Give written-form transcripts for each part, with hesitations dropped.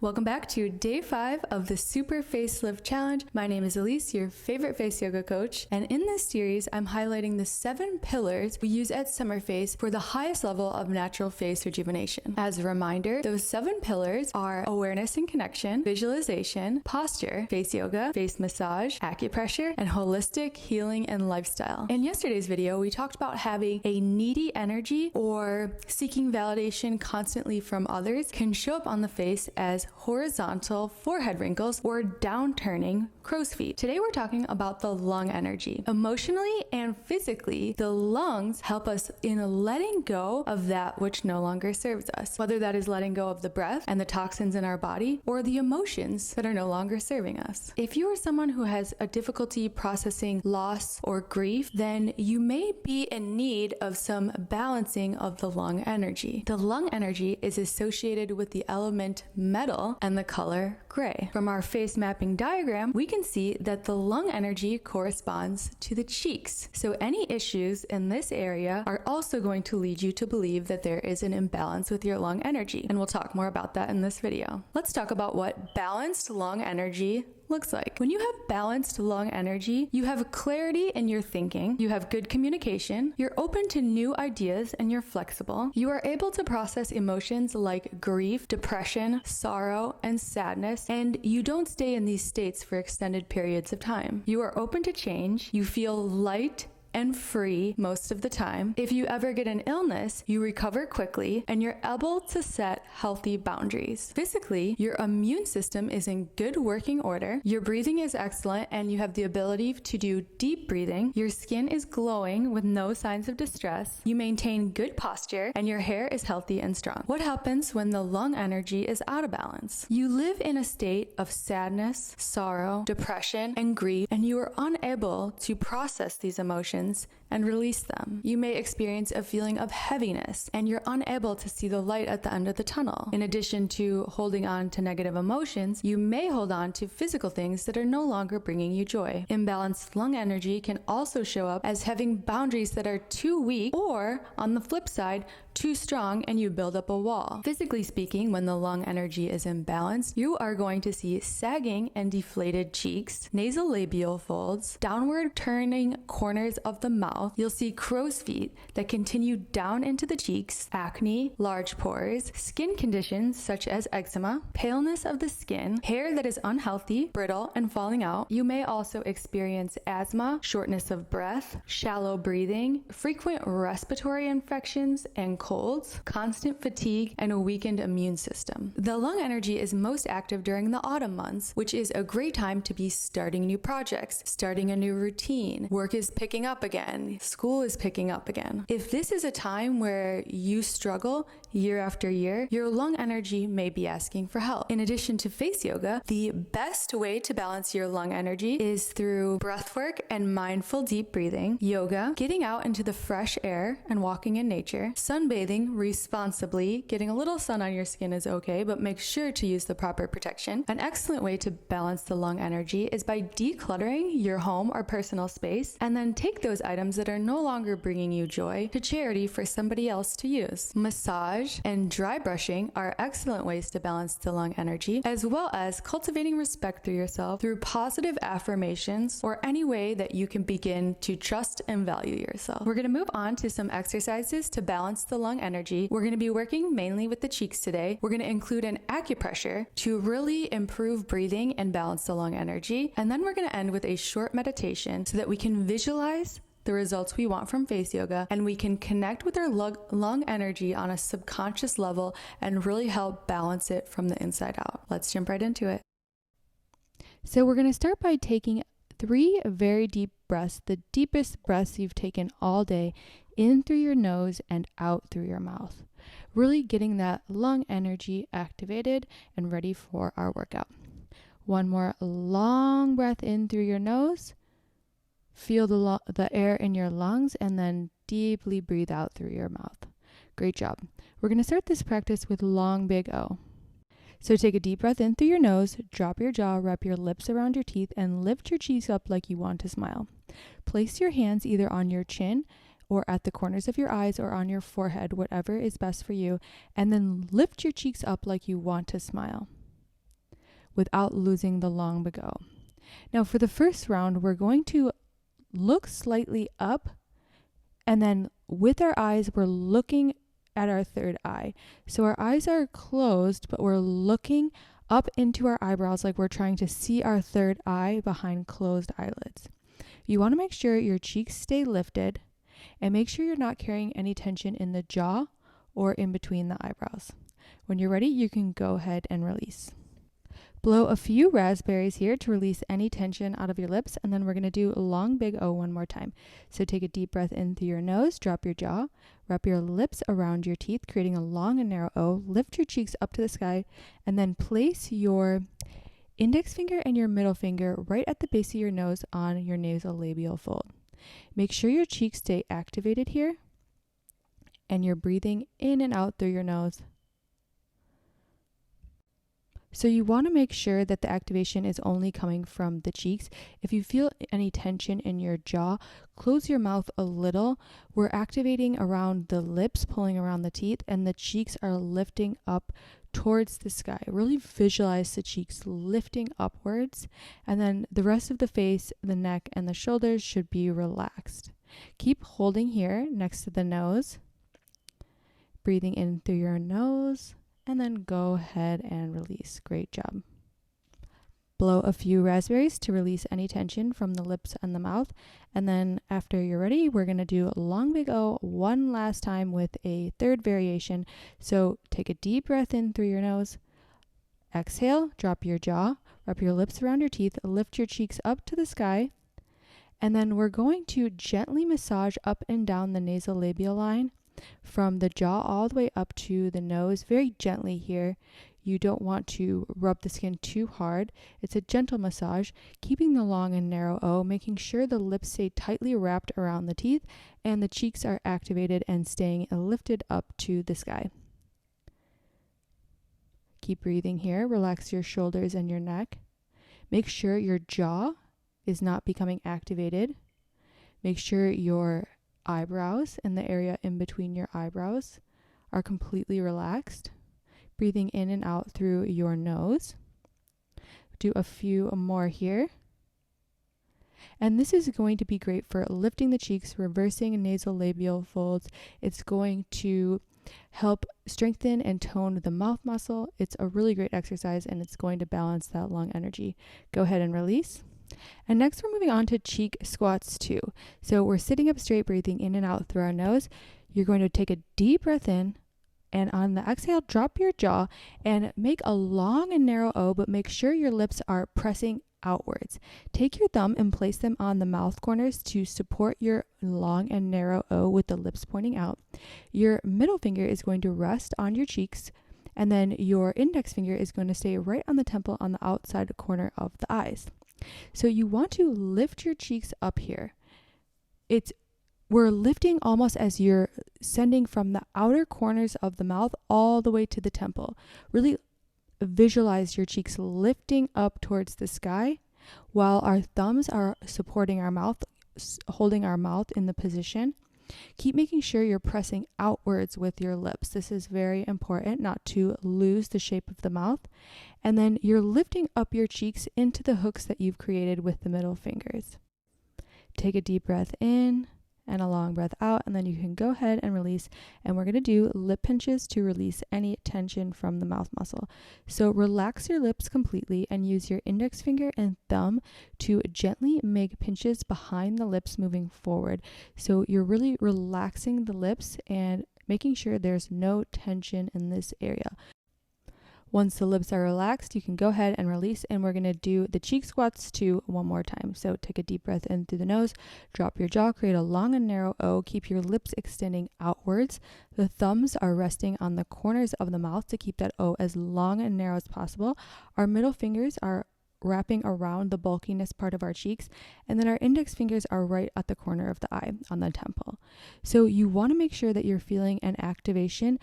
Welcome back to day 5 of the Super Facelift Challenge. My name is Elise, your favorite face yoga coach, and in this series, I'm highlighting the 7 pillars we use at Summerface for the highest level of natural face rejuvenation. As a reminder, those 7 pillars are awareness and connection, visualization, posture, face yoga, face massage, acupressure, and holistic healing and lifestyle. In yesterday's video, we talked about having a needy energy or seeking validation constantly from others can show up on the face as horizontal forehead wrinkles or downturning crow's feet. Today we're talking about the lung energy. Emotionally and physically, the lungs help us in letting go of that which no longer serves us, whether that is letting go of the breath and the toxins in our body or the emotions that are no longer serving us. If you are someone who has a difficulty processing loss or grief, then you may be in need of some balancing of the lung energy. The lung energy is associated with the element metal and the color gray. From our face mapping diagram, we can see that the lung energy corresponds to the cheeks. So any issues in this area are also going to lead you to believe that there is an imbalance with your lung energy. And we'll talk more about that in this video. Let's talk about what balanced lung energy looks like. When you have balanced lung energy, you have clarity in your thinking, you have good communication, you're open to new ideas, and you're flexible. You are able to process emotions like grief, depression, sorrow, and sadness, and you don't stay in these states for extended periods of time. You are open to change, you feel light and free most of the time. If you ever get an illness, you recover quickly and you're able to set healthy boundaries. Physically, your immune system is in good working order, your breathing is excellent, and you have the ability to do deep breathing. Your skin is glowing with no signs of distress. You maintain good posture and your hair is healthy and strong. What happens when the lung energy is out of balance? You live in a state of sadness, sorrow, depression, and grief, and you are unable to process these emotions and release them. You may experience a feeling of heaviness and you're unable to see the light at the end of the tunnel. In addition to holding on to negative emotions, you may hold on to physical things that are no longer bringing you joy. Imbalanced lung energy can also show up as having boundaries that are too weak or, on the flip side, too strong and you build up a wall. Physically speaking, when the lung energy is imbalanced, you are going to see sagging and deflated cheeks, nasolabial folds, downward turning corners of the mouth. You'll see crow's feet that continue down into the cheeks, acne, large pores, skin conditions such as exzema, paleness of the skin, hair that is unhealthy, brittle, and falling out. You may also experience asthma, shortness of breath, shallow breathing, frequent respiratory infections and colds, constant fatigue, and a weakened immune system. The lung energy is most active during the autumn months, which is a great time to be starting new projects, starting a new routine. Work is picking up again. School is picking up again. If this is a time where you struggle year after year, your lung energy may be asking for help. In addition to face yoga, the best way to balance your lung energy is through breath work and mindful deep breathing, yoga, getting out into the fresh air and walking in nature, sunbathing responsibly. Getting a little sun on your skin is okay, but make sure to use the proper protection. An excellent way to balance the lung energy is by decluttering your home or personal space, and then take those items that are no longer bringing you joy to charity for somebody else to use. Massage and dry brushing are excellent ways to balance the lung energy, as well as cultivating respect through yourself through positive affirmations or any way that you can begin to trust and value yourself. We're going to move on to some exercises to balance the lung energy. We're going to be working mainly with the cheeks today. We're going to include an acupressure to really improve breathing and balance the lung energy. And then we're going to end with a short meditation so that we can visualize the results we want from face yoga and we can connect with our lung energy on a subconscious level and really help balance it from the inside out. Let's jump right into it. So we're going to start by taking 3 very deep breaths, the deepest breaths you've taken all day, in through your nose and out through your mouth. Really getting that lung energy activated and ready for our workout. One more long breath in through your nose. Feel the air in your lungs and then deeply breathe out through your mouth. Great job. We're going to start this practice with long, big O. So take a deep breath in through your nose, drop your jaw, wrap your lips around your teeth, and lift your cheeks up like you want to smile. Place your hands either on your chin or at the corners of your eyes or on your forehead, whatever is best for you, and then lift your cheeks up like you want to smile. without losing the long big O. Now for the first round, we're going to look slightly up, and then with our eyes, we're looking at our third eye. So our eyes are closed, but we're looking up into our eyebrows like we're trying to see our third eye behind closed eyelids. You want to make sure your cheeks stay lifted and make sure you're not carrying any tension in the jaw or in between the eyebrows. When you're ready, you can go ahead and release. Blow a few raspberries here to release any tension out of your lips, and then we're going to do a long big O one more time. So take a deep breath in through your nose, drop your jaw, wrap your lips around your teeth, creating a long and narrow O, lift your cheeks up to the sky, and then place your index finger and your middle finger right at the base of your nose on your nasolabial fold. Make sure your cheeks stay activated here, and you're breathing in and out through your nose. So you want to make sure that the activation is only coming from the cheeks. If you feel any tension in your jaw, close your mouth a little. We're activating around the lips, pulling around the teeth, and the cheeks are lifting up towards the sky. Really visualize the cheeks lifting upwards, and then the rest of the face, the neck, and the shoulders should be relaxed. Keep holding here next to the nose, breathing in through your nose, and then go ahead and release. Great job. Blow a few raspberries to release any tension from the lips and the mouth. And then after you're ready, we're going to do a long big O one last time with a third variation. So take a deep breath in through your nose. Exhale, drop your jaw, wrap your lips around your teeth, lift your cheeks up to the sky. And then we're going to gently massage up and down the nasolabial line from the jaw all the way up to the nose, very gently here. You don't want to rub the skin too hard. It's a gentle massage, keeping the long and narrow O, making sure the lips stay tightly wrapped around the teeth and the cheeks are activated and staying lifted up to the sky. Keep breathing here. Relax your shoulders and your neck. Make sure your jaw is not becoming activated. Make sure your eyebrows and the area in between your eyebrows are completely relaxed. Breathing in and out through your nose. Do a few more here. And this is going to be great for lifting the cheeks, reversing nasolabial folds. It's going to help strengthen and tone the mouth muscle. It's a really great exercise, and it's going to balance that lung energy. Go ahead and release. And next we're moving on to cheek squats 2. So we're sitting up straight, breathing in and out through our nose. You're going to take a deep breath in, and on the exhale, drop your jaw and make a long and narrow O, but make sure your lips are pressing outwards. Take your thumb and place them on the mouth corners to support your long and narrow O with the lips pointing out. Your middle finger is going to rest on your cheeks, and then your index finger is going to stay right on the temple on the outside corner of the eyes. So you want to lift your cheeks up here. We're lifting almost as you're sending from the outer corners of the mouth all the way to the temple. Really visualize your cheeks lifting up towards the sky while our thumbs are supporting our mouth, holding our mouth in the position. Keep making sure you're pressing outwards with your lips. This is very important, not to lose the shape of the mouth. And then you're lifting up your cheeks into the hooks that you've created with the middle fingers. Take a deep breath in and a long breath out, and then you can go ahead and release. And we're going to do lip pinches to release any tension from the mouth muscle. So relax your lips completely and use your index finger and thumb to gently make pinches behind the lips moving forward. So you're really relaxing the lips and making sure there's no tension in this area. Once the lips are relaxed, you can go ahead and release, and we're going to do the cheek squats 2 one more time. So take a deep breath in through the nose, drop your jaw, create a long and narrow O, keep your lips extending outwards. The thumbs are resting on the corners of the mouth to keep that O as long and narrow as possible. Our middle fingers are wrapping around the bulkiness part of our cheeks, and then our index fingers are right at the corner of the eye on the temple. So you want to make sure that you're feeling an activation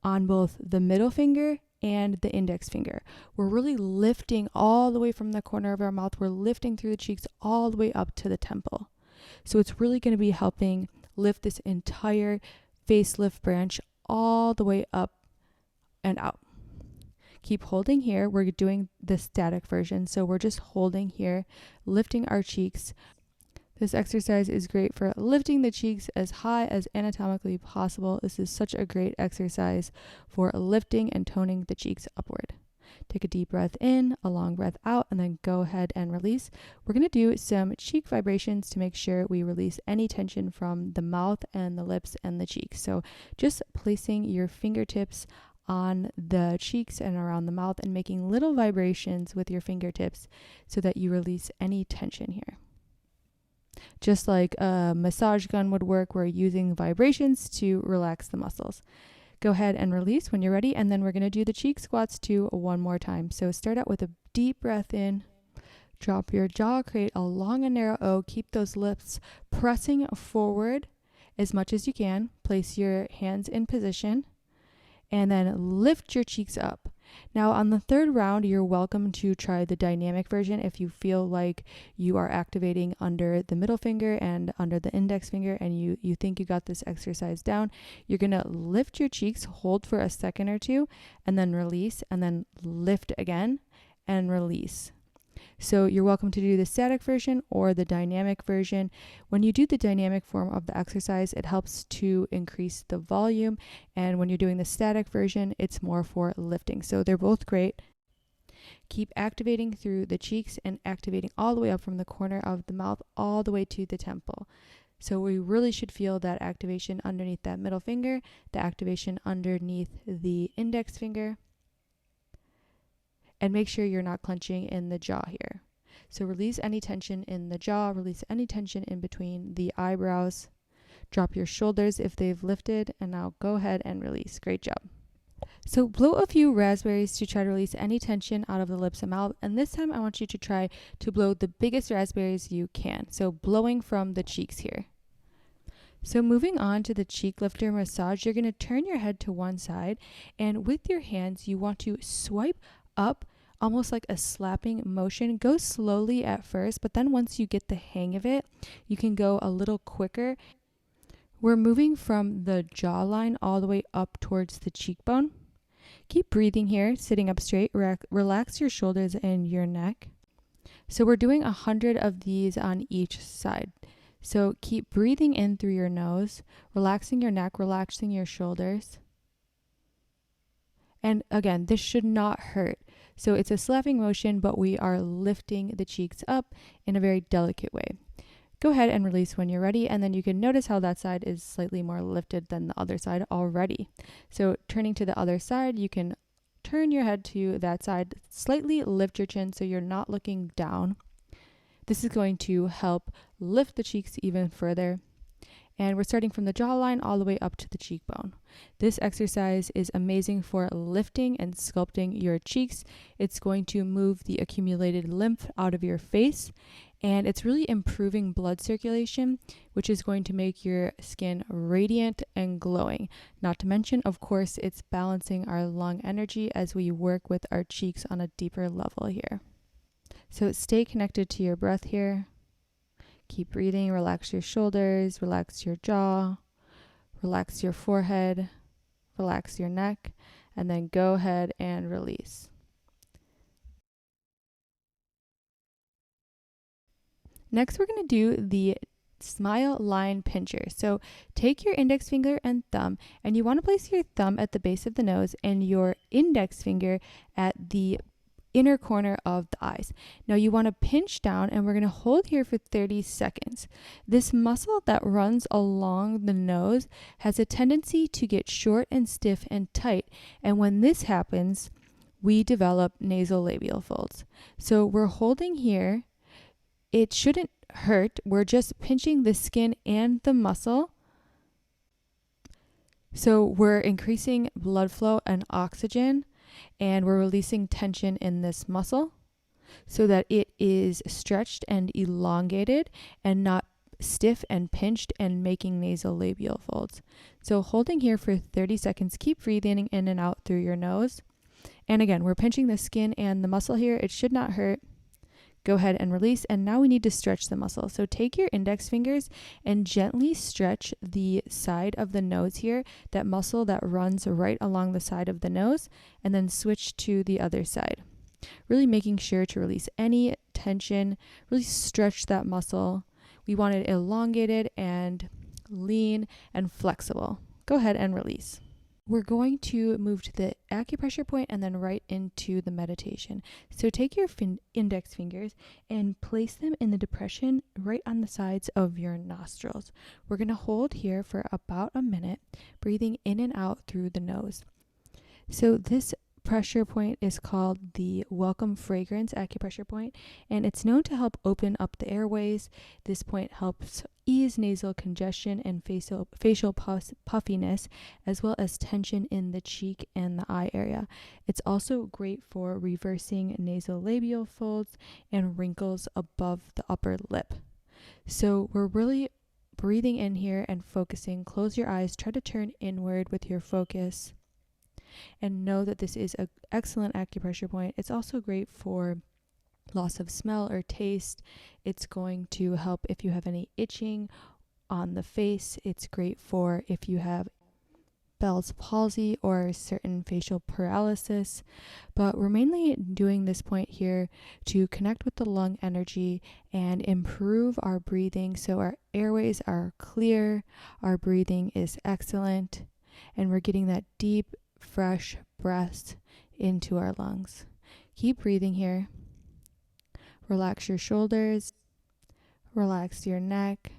on both the middle finger and the index finger. We're really lifting all the way from the corner of our mouth. We're lifting through the cheeks all the way up to the temple. So it's really going to be helping lift this entire facelift branch all the way up and out. keep holding here. We're doing the static version. So we're just holding here, lifting our cheeks. This exercise is great for lifting the cheeks as high as anatomically possible. This is such a great exercise for lifting and toning the cheeks upward. Take a deep breath in, a long breath out, and then go ahead and release. We're going to do some cheek vibrations to make sure we release any tension from the mouth and the lips and the cheeks. So just placing your fingertips on the cheeks and around the mouth and making little vibrations with your fingertips so that you release any tension here. Just like a massage gun would work, we're using vibrations to relax the muscles. Go ahead and release when you're ready, and then we're going to do the cheek squats too one more time. So start out with a deep breath in, drop your jaw, create a long and narrow O, keep those lips pressing forward as much as you can. Place your hands in position, and then lift your cheeks up. Now on the third round, you're welcome to try the dynamic version if you feel like you are activating under the middle finger and under the index finger and you think you got this exercise down. You're going to lift your cheeks, hold for a second or two, and then release, and then lift again and release. So you're welcome to do the static version or the dynamic version. When you do the dynamic form of the exercise, it helps to increase the volume. And when you're doing the static version, it's more for lifting. So they're both great. Keep activating through the cheeks and activating all the way up from the corner of the mouth all the way to the temple. So we really should feel that activation underneath that middle finger, the activation underneath the index finger. And make sure you're not clenching in the jaw here. So release any tension in the jaw, release any tension in between the eyebrows. Drop your shoulders if they've lifted, and now go ahead and release. Great job. So blow a few raspberries to try to release any tension out of the lips and mouth. And this time I want you to try to blow the biggest raspberries you can. So blowing from the cheeks here. So moving on to the cheek lifter massage, you're going to turn your head to one side, and with your hands, you want to swipe up almost like a slapping motion. Go slowly at first, but then once you get the hang of it, you can go a little quicker. We're moving from the jawline all the way up towards the cheekbone. Keep breathing here, sitting up straight. Relax your shoulders and your neck. So we're doing 100 of these on each side. So keep breathing in through your nose, relaxing your neck, relaxing your shoulders. And again, this should not hurt. So it's a slapping motion, but we are lifting the cheeks up in a very delicate way. Go ahead and release when you're ready, and then you can notice how that side is slightly more lifted than the other side already. So turning to the other side, you can turn your head to that side, slightly lift your chin so you're not looking down. This is going to help lift the cheeks even further. And we're starting from the jawline all the way up to the cheekbone. This exercise is amazing for lifting and sculpting your cheeks. It's going to move the accumulated lymph out of your face, and it's really improving blood circulation, which is going to make your skin radiant and glowing. Not to mention, of course, it's balancing our lung energy as we work with our cheeks on a deeper level here. So stay connected to your breath here. Keep breathing, relax your shoulders, relax your jaw, relax your forehead, relax your neck, and then go ahead and release. Next, we're going to do the smile line pincher. So take your index finger and thumb, and you want to place your thumb at the base of the nose and your index finger at the inner corner of the eyes. Now you want to pinch down, and we're going to hold here for 30 seconds. This muscle that runs along the nose has a tendency to get short and stiff and tight, and when this happens, we develop nasolabial folds. So we're holding here. It shouldn't hurt. We're just pinching the skin and the muscle. So we're increasing blood flow and oxygen, and we're releasing tension in this muscle so that it is stretched and elongated and not stiff and pinched and making nasolabial folds. So holding here for 30 seconds, keep breathing in and out through your nose. And again, we're pinching the skin and the muscle here. It should not hurt. Go ahead and release. And now we need to stretch the muscle. So take your index fingers and gently stretch the side of the nose here, that muscle that runs right along the side of the nose, and then switch to the other side. Really making sure to release any tension, really stretch that muscle. We want it elongated and lean and flexible. Go ahead and release. We're going to move to the acupressure point and then right into the meditation. So take your index fingers and place them in the depression right on the sides of your nostrils. We're going to hold here for about a minute, breathing in and out through the nose. So this pressure point is called the Welcome Fragrance acupressure point, and it's known to help open up the airways. This point helps ease nasal congestion and facial puffiness, as well as tension in the cheek and the eye area. It's also great for reversing nasolabial folds and wrinkles above the upper lip. So we're really breathing in here and focusing. Close your eyes, try to turn inward with your focus. And know that this is an excellent acupressure point. It's also great for loss of smell or taste. It's going to help if you have any itching on the face. It's great for if you have Bell's palsy or certain facial paralysis. But we're mainly doing this point here to connect with the lung energy and improve our breathing so our airways are clear, our breathing is excellent, and we're getting that deep fresh breath into our lungs. Keep breathing here. Relax your shoulders, relax your neck,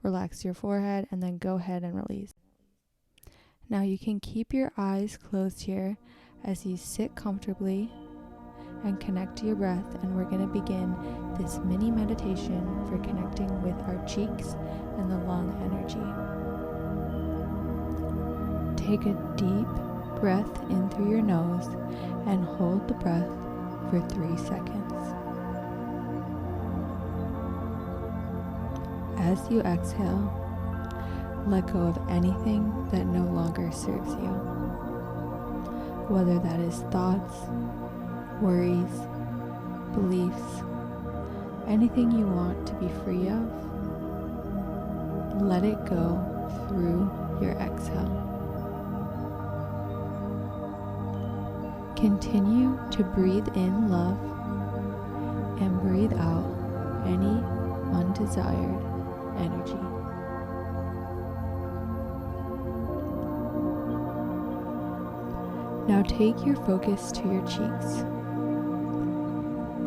relax your forehead, and then go ahead and release. Now you can keep your eyes closed here as you sit comfortably and connect to your breath, and we're going to begin this mini meditation for connecting with our cheeks and the lung energy. Take a deep breath in through your nose and hold the breath for 3 seconds. As you exhale, let go of anything that no longer serves you, whether that is thoughts, worries, beliefs, anything you want to be free of. Let it go through your exhale. Continue to breathe in love and breathe out any undesired energy. Now take your focus to your cheeks.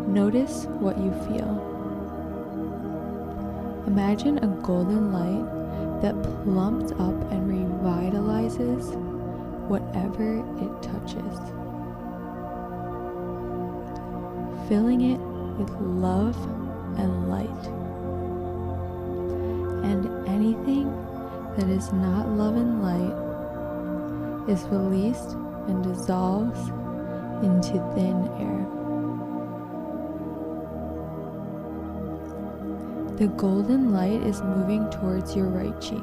Notice what you feel. Imagine a golden light that plumps up and revitalizes whatever it touches, filling it with love and light. And anything that is not love and light is released and dissolves into thin air. The golden light is moving towards your right cheek.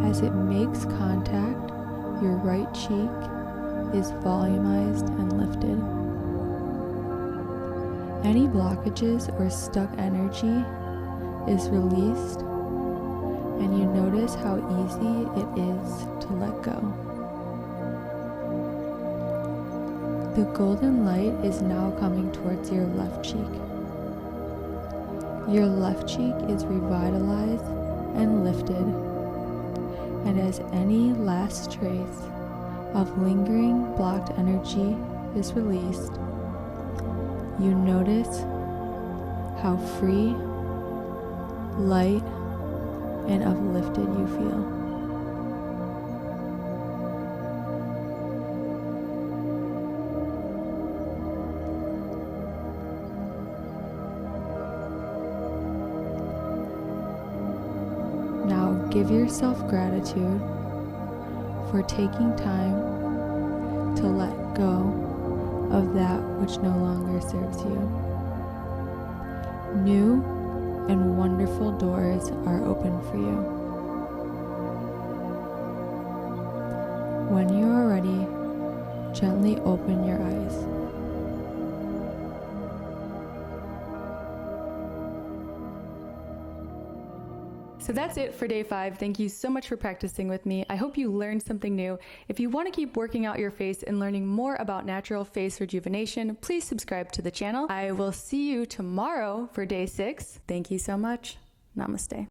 As it makes contact, your right cheek is volumized and lifted. Any blockages or stuck energy is released, and you notice how easy it is to let go. The golden light is now coming towards your left cheek. Your left cheek is revitalized and lifted, and as any last trace of lingering blocked energy is released, you notice how free, light, and uplifted you feel. Now give yourself gratitude for taking time to let go of that which no longer serves you. New and wonderful doors are open for you. When you are ready, gently open your eyes. So that's it for day 5. Thank you so much for practicing with me. I hope you learned something new. If you want to keep working out your face and learning more about natural face rejuvenation, please subscribe to the channel. I will see you tomorrow for day 6. Thank you so much. Namaste.